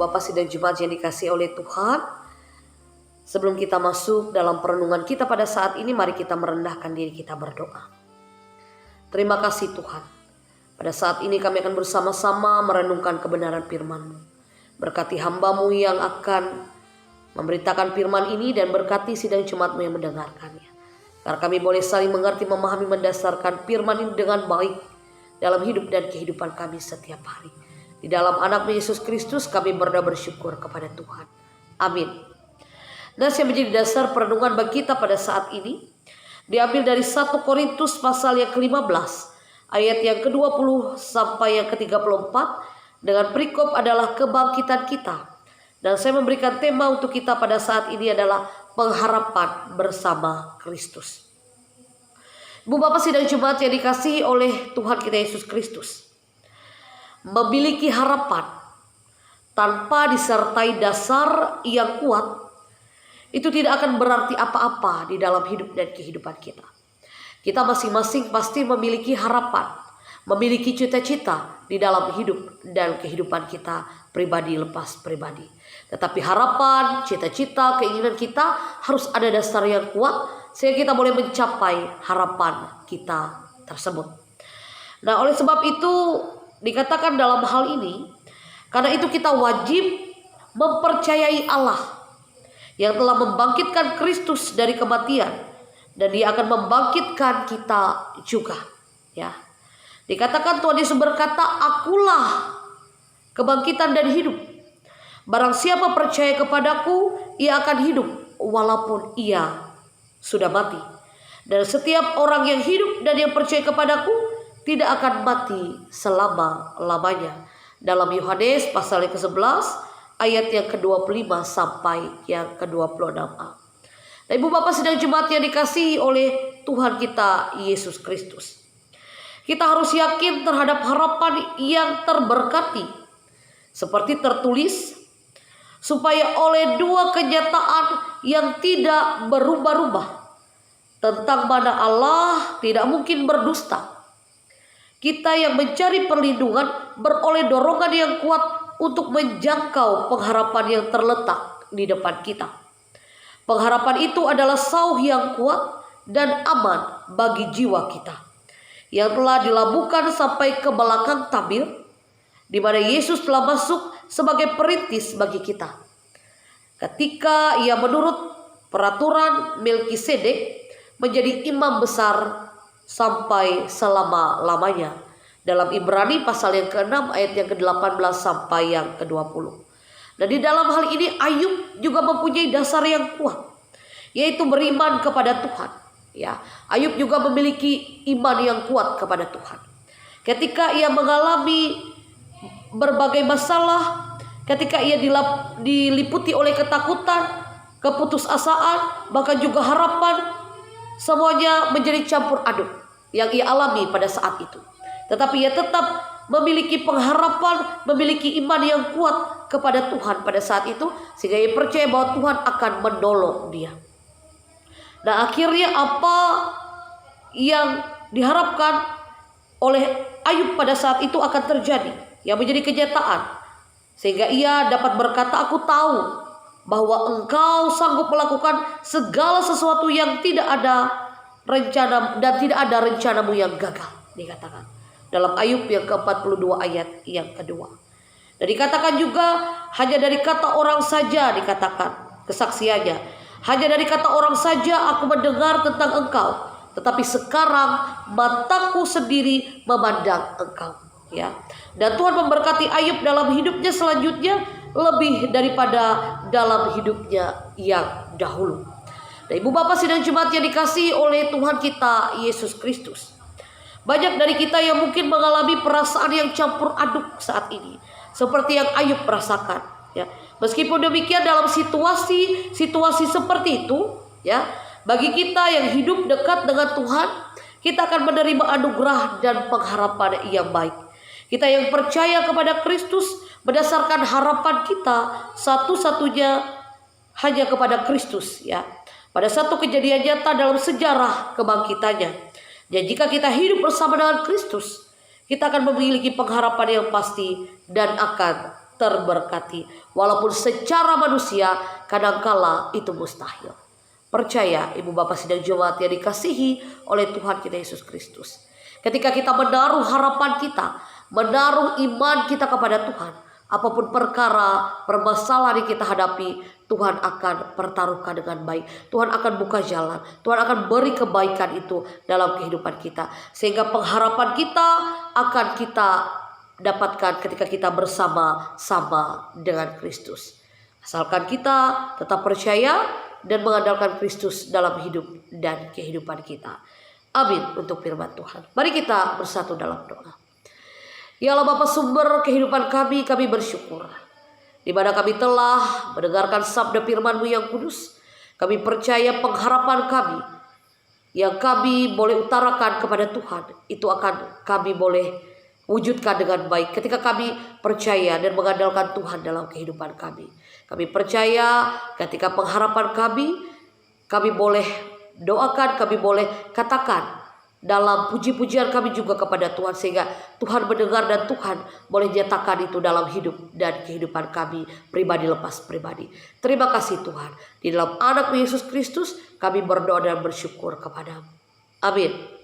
Bapak sidang Jumat yang dikasihi oleh Tuhan, sebelum kita masuk dalam perenungan kita pada saat ini, mari kita merendahkan diri kita berdoa. Terima kasih Tuhan. Pada saat ini kami akan bersama-sama merenungkan kebenaran firman-Mu. Berkati hamba-Mu yang akan memberitakan firman ini dan berkati sidang Jumat-Mu yang mendengarkannya. Agar kami boleh saling mengerti, memahami, mendasarkan firman ini dengan baik dalam hidup dan kehidupan kami setiap hari. Di dalam anak-Mu Yesus Kristus kami berdoa bersyukur kepada Tuhan. Amin. Nas yang menjadi dasar perenungan bagi kita pada saat ini diambil dari 1 Korintus pasal yang ke-15 ayat yang ke-20 sampai yang ke-34 dengan perikop adalah kebangkitan kita. Dan saya memberikan tema untuk kita pada saat ini adalah pengharapan bersama Kristus. Ibu Bapak sidang Jumat yang dikasihi oleh Tuhan kita Yesus Kristus, memiliki harapan tanpa disertai dasar yang kuat itu tidak akan berarti apa-apa di dalam hidup dan kehidupan kita. Kita masing-masing pasti memiliki harapan, memiliki cita-cita di dalam hidup dan kehidupan kita pribadi lepas pribadi. Tetapi harapan, cita-cita, keinginan kita harus ada dasar yang kuat sehingga kita boleh mencapai harapan kita tersebut. Nah, oleh sebab itu dikatakan dalam hal ini, karena itu kita wajib mempercayai Allah yang telah membangkitkan Kristus dari kematian, dan Dia akan membangkitkan kita juga. Ya, dikatakan Tuhan Yesus berkata, "Akulah kebangkitan dan hidup. Barang siapa percaya kepadaku, ia akan hidup walaupun ia sudah mati. Dan setiap orang yang hidup dan yang percaya kepadaku tidak akan mati selama-lamanya." Dalam Yohanes pasal yang ke-11 ayat yang ke-25 sampai yang ke-26a. Nah, Ibu Bapak sidang Jumat yang dikasihi oleh Tuhan kita Yesus Kristus, kita harus yakin terhadap harapan yang terberkati seperti tertulis, supaya oleh dua kenyataan yang tidak berubah-ubah tentang mana Allah tidak mungkin berdusta, kita yang mencari perlindungan beroleh dorongan yang kuat untuk menjangkau pengharapan yang terletak di depan kita. Pengharapan itu adalah sauh yang kuat dan aman bagi jiwa kita, yang telah dilabuhkan sampai ke belakang tabir, di mana Yesus telah masuk sebagai perintis bagi kita. Ketika Ia menurut peraturan Melkisedek menjadi imam besar sampai selama-lamanya. Dalam Ibrani pasal yang ke-6 ayat yang ke-18 sampai yang ke-20. Dan di dalam hal ini Ayub juga mempunyai dasar yang kuat, yaitu beriman kepada Tuhan. Ya, Ayub juga memiliki iman yang kuat kepada Tuhan. Ketika ia mengalami berbagai masalah, ketika ia diliputi oleh ketakutan, keputusasaan, bahkan juga harapan, semuanya menjadi campur aduk yang ia alami pada saat itu. Tetapi ia tetap memiliki pengharapan, memiliki iman yang kuat kepada Tuhan pada saat itu, sehingga ia percaya bahwa Tuhan akan menolong dia. Nah, akhirnya apa yang diharapkan oleh Ayub pada saat itu akan terjadi, yang menjadi kenyataan, sehingga ia dapat berkata, "Aku tahu bahwa Engkau sanggup melakukan segala sesuatu yang tidak ada rencana dan tidak ada rencanamu yang gagal," dikatakan dalam Ayub yang ke-42 ayat yang kedua. Dan dikatakan juga, hanya dari kata orang saja, dikatakan kesaksiannya, hanya dari kata orang saja aku mendengar tentang Engkau, tetapi sekarang mataku sendiri memandang Engkau. Ya, dan Tuhan memberkati Ayub dalam hidupnya selanjutnya lebih daripada dalam hidupnya yang dahulu. Dan Ibu Bapak sidang Jumat yang dikasihi oleh Tuhan kita Yesus Kristus, banyak dari kita yang mungkin mengalami perasaan yang campur aduk saat ini, seperti yang Ayub rasakan. Ya, meskipun demikian dalam situasi seperti itu, ya, bagi kita yang hidup dekat dengan Tuhan, kita akan menerima anugerah dan pengharapan yang baik. Kita yang percaya kepada Kristus berdasarkan harapan kita satu-satunya hanya kepada Kristus, ya. Pada satu kejadian nyata dalam sejarah kebangkitannya. Dan jika kita hidup bersama dengan Kristus, kita akan memiliki pengharapan yang pasti dan akan terberkati. Walaupun secara manusia kadangkala itu mustahil. Percaya ibu bapak sidang jemaat yang dikasihi oleh Tuhan kita Yesus Kristus. Ketika kita menaruh harapan kita, menaruh iman kita kepada Tuhan, apapun perkara, permasalahan yang kita hadapi, Tuhan akan pertaruhkan dengan baik. Tuhan akan buka jalan. Tuhan akan beri kebaikan itu dalam kehidupan kita. Sehingga pengharapan kita akan kita dapatkan ketika kita bersama-sama dengan Kristus. Asalkan kita tetap percaya dan mengandalkan Kristus dalam hidup dan kehidupan kita. Amin untuk firman Tuhan. Mari kita bersatu dalam doa. Ya Allah Bapa sumber kehidupan kami bersyukur. Di mana kami telah mendengarkan sabda firman-Mu yang kudus. Kami percaya pengharapan kami yang kami boleh utarakan kepada Tuhan, itu akan kami boleh wujudkan dengan baik ketika kami percaya dan mengandalkan Tuhan dalam kehidupan kami. Kami percaya ketika pengharapan kami boleh doakan, kami boleh katakan dalam puji-pujian kami juga kepada Tuhan, sehingga Tuhan mendengar dan Tuhan boleh nyatakan itu dalam hidup dan kehidupan kami pribadi lepas pribadi. Terima kasih Tuhan. Di dalam anak Yesus Kristus kami berdoa dan bersyukur kepada-Mu. Amin.